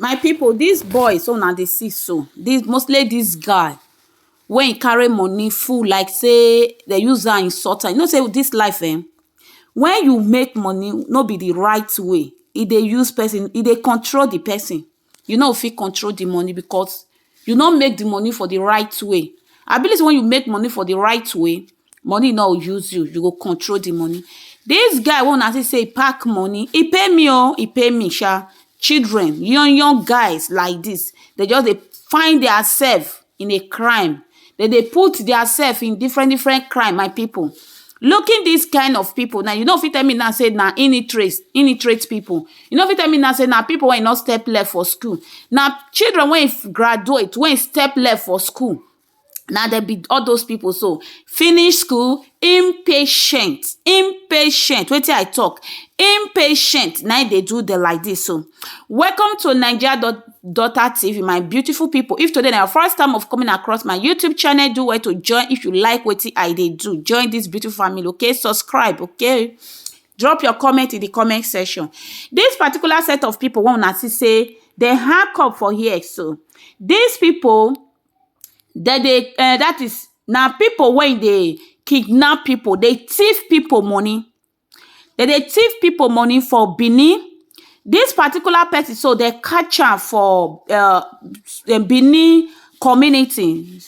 My people, these boys so na dey see so this mostly this guy when he carry money full like say they use am insult am. You know say this life when you make money no be the right way, e dey use person, e dey control the person. You no fit control the money because you no make the money for the right way. I believe say when you make money for the right way, money no use you, you go control the money. This guy wey una see say he pack money, he pay me he pay me sha. Children, young guys like this, they just dey find theirself in a crime. They put theirself in different crime, my people. Looking this kind of people now, you no fit tell me now say na illiterate people. You no fit tell me now say na people wey no step left for school. Na children wey graduate, wey step left for school. Now there be all those people so finish school impatient. Wetin I talk? Impatient. Now they do the like this. So welcome to Nigeria Daughter TV, my beautiful people. If today na your first time of coming across my YouTube channel, do well to join. If you like what I dey do, join this beautiful family. Okay, subscribe. Okay, drop your comment in the comment section. This particular set of people wey una see say they hack up for here. So these people, that is now people when they kidnap people, they thief people money. They thief people money for Benin. This particular person, so they catch am for Benin community.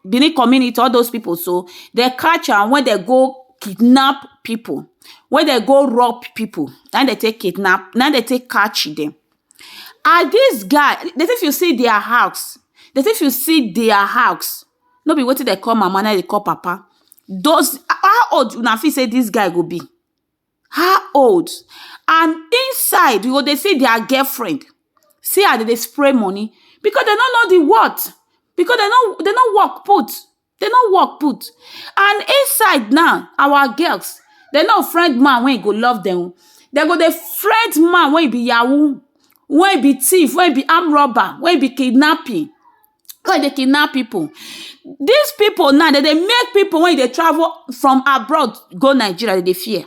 Benin community, all those people. So they catch am when they go kidnap people, when they go rob people, and they take kidnap, now they take catch them. And this guy, that if you see their house, no be wetin they call mama, now they call papa. Those how old una fit say this guy go be? How old? And inside you go dey see their girlfriend. See how they spray money because they don't know the what. Because they no work put. They no work put. And inside now, our girls, they no friend man when he go love them. They go the friend man when he be yahoo, when he be thief, when he be armed robber, when he be kidnapping. When they kidnap people. These people now, they make people when they travel from abroad go Nigeria, they fear.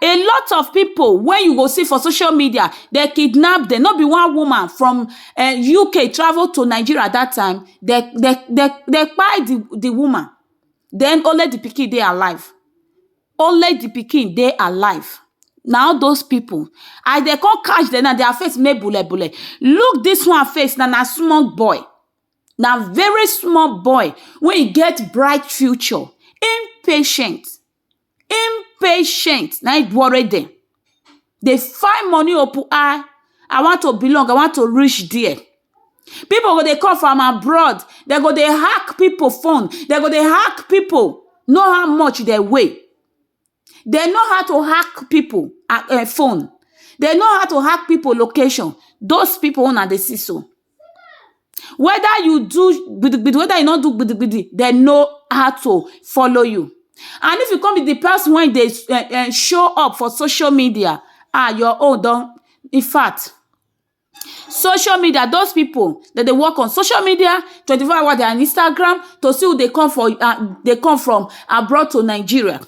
A lot of people, when you go see for social media, they kidnap them. Not be one woman from UK travel to Nigeria at that time. They buy the woman. Then only the pikin they alive. Only the pikin they alive. Now those people, I they can't catch them. Now their face make bule. Look this one face. Now small boy. Now very small boy. When he get bright future. Impatient. Now it worry them. They find money open eye. I want to belong. I want to reach there. People go they come from abroad. They go they hack people phone. They go they hack people. Know how much they weigh. They know how to hack people phone. They know how to hack people location. Those people on the see so. Whether you do whether you not do they know how to follow you. And if you come with the person when they show up for social media, your own don't. In fact, social media, those people that they work on social media 24 hours, they are on Instagram to see who they come for. They come from abroad to Nigeria.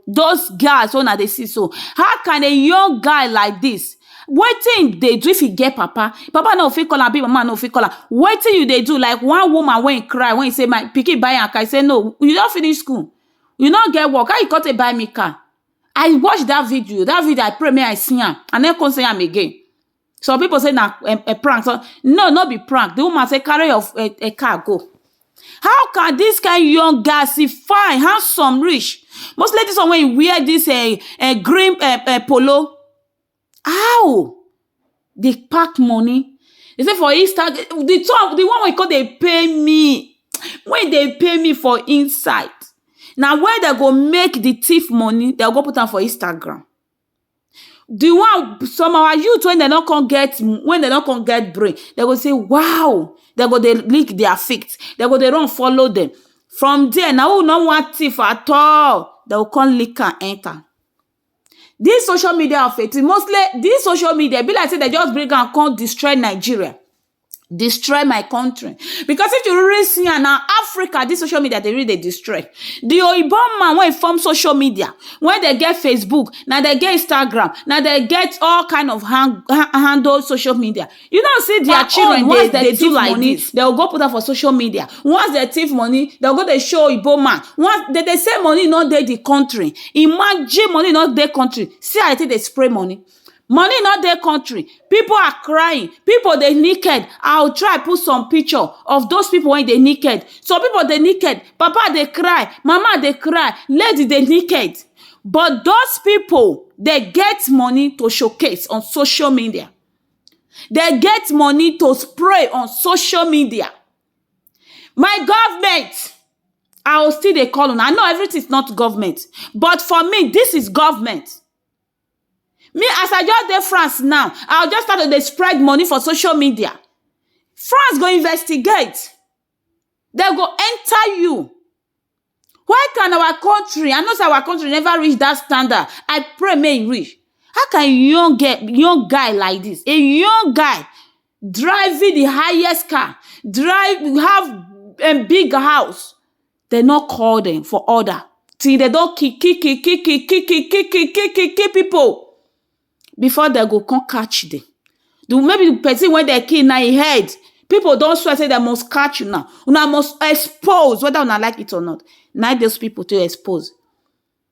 Those guys, when they see so, how can a young guy like this? Waiting they do if he get papa no fit call am, big mama no fit call am. Waiting you they do like one woman when he cry when he say my pikin buy am car. I say no, you don't finish school. You not get work. How you got to buy me car? I watched that video. That video, I pray me I see him. And then come say him again. Some people say na a prank. So, no, not be prank. The woman say carry a car, go. How can this kind of young guy see fine, handsome, rich? Most ladies when you wear this green polo. How? They pack money. They say for Easter, the one we call they pay me. When they pay me for inside. Now, where they go make the thief money, they'll go put them for Instagram. The one, some of our youth, when they don't come get brain, they go say, wow, they go they lick their feet. They go they don't follow them. From there, now who no want thief at all, they will come lick and enter. This social media of it, mostly this social media, be like say they just bring and come destroy Nigeria. destroy my country. Because if you really see now Africa, this social media they really dey destroy. The oyibo man when form social media, when they get Facebook, now they get Instagram, now they get all kind of handle social media. You don't see their children once they do like money, this, they'll go put up for social media. Once they thief money, they'll go they show oyibo man. Once they say money not dey the country, imagine money not dey country. See how I think they spray money. Money not their country. People are crying. People they naked. I'll try put some picture of those people when they naked. Some people they naked. Papa they cry. Mama they cry. Lady they naked. But those people they get money to showcase on social media. They get money to spray on social media. My government, I will still they call on. I know everything is not government, but for me this is government. Me, as I just dey France now, I'll just start to dey spread money for social media. France go investigate. They go enter you. Why can our country, I know say our country never reach that standard. I pray may it reach. How can a young guy like this, a young guy driving the highest car, have a big house, they not call them for order till they don't kill people before they go come catch them. Maybe the person when they kill now he head. People don't swear say they must catch you now. Una must expose whether una like it or not. Now those people to expose.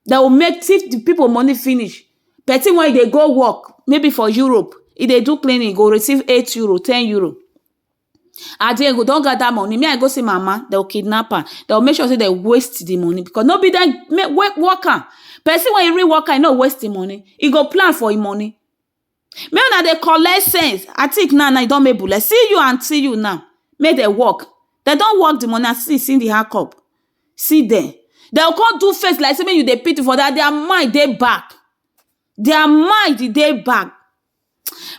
They will make if the people money finish. Person when they go work, maybe for Europe, if they do cleaning, go receive 8 euro, 10 euro. And then go don't get that money. Me I go see mama, they'll kidnap her. They'll make sure say they waste the money because nobody then worker. Person when you real worker, you know waste the money. He go plan for him money. Maybe now they collect sense. I think now you don't make bullet. See you and see you now. Make they work. They don't work the money. See the hack up. See them. They'll come do face like say you they pity for that. Their mind they back. Their mind they back.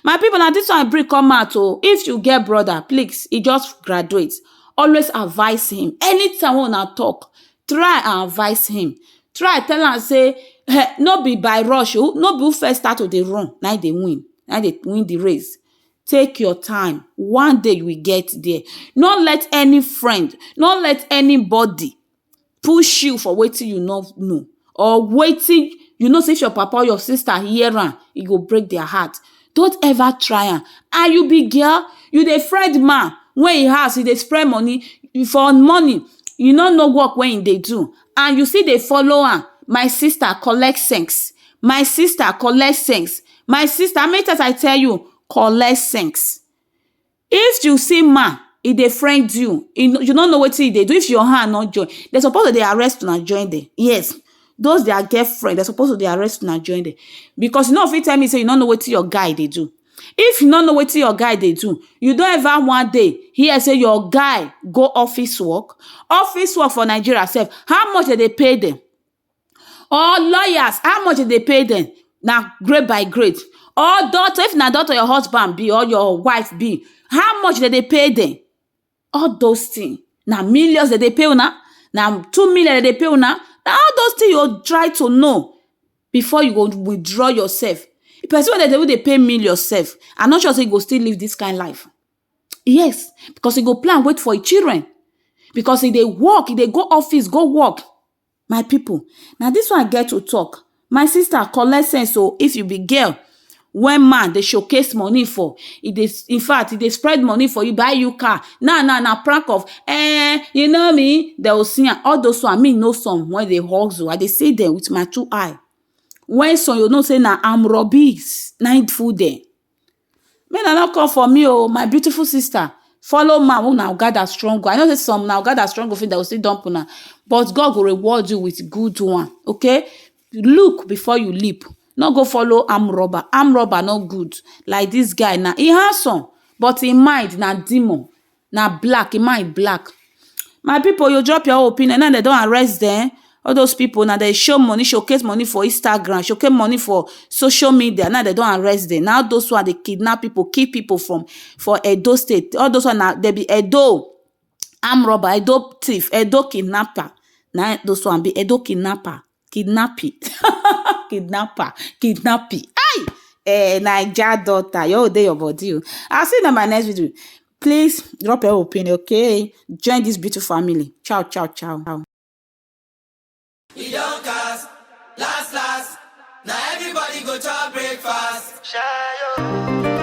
My people, now this one bring come out. Oh, if you get brother, please, he just graduates. Always advise him. Anytime when I talk, try and advise him. Try tell am say, hey, no be by rush. No be who first start to the run. Now they win. Now they win the race. Take your time. One day you will get there. Not let any friend, not let anybody push you for waiting you not know. Or waiting, you know, say if your papa or your sister hear am, it go break their heart. Don't ever try am. And you be girl, you the friend man. When he has, he dey spread money. For money, you don't know work when they do. And you see they follow am. My sister collect sense. My sister collect sense. My sister, how many times I tell you, collect sense. If you see man, if they friend you, you don't know what they do. If your hand not join, they're supposed to they arrest you and join them. Yes. Those their girlfriend, they're supposed to they arrest you and join them. Because you know if you tell me say you don't know what your guy they do. If you don't know what your guy they do, you don't ever one day hear say your guy go office work. Office work for Nigeria self. How much did they pay them? Or lawyers, how much did they pay them? Now grade by grade. Or daughter, if na daughter your husband be or your wife be, how much did they pay them? All those things. Now millions that they pay una. Now 2 million that they pay una. Now all those things you try to know before you go withdraw yourself. The person that they pay millions yourself, I'm not sure say you go still live this kind of life. Yes, because you go plan wait for your children. Because if they work, if they go office, go work. My people, now this one I get to talk. My sister collect sense. So if you be girl, when man they showcase money for, in fact, if they spread money for you, buy you car. Nah, prank of, you know me, they will see all those one. Me know some when they hustle. I they see them with my 2 eyes. When some you know say na I'm Robbery's, na food there. Men not come for me, oh, my beautiful sister. Follow man who now gather strong. I know that some now gather strong of it that will still dump on. But God will reward you with good one. Okay? Look before you leap. Not go follow arm robber. Arm robber not good. Like this guy now. He handsome. But in mind na demon. Na black. In mind black. My people, you drop your opinion. Now they don't arrest them. All those people now they show money, showcase money for Instagram, showcase money for social media. Now they don't arrest them. Now those one they kidnap people, kill people for Edo State. All those one now they be Edo arm robber, Edo thief, Edo kidnapper. Now those one be Edo kidnapper, kidnappy, kidnappy. Aye, Naija daughter, your day your body. I'll see you in my next video. Please drop your opinion, okay? Join this beautiful family. Ciao, ciao, ciao. We don't cast, last. Now everybody go to breakfast. Shayo.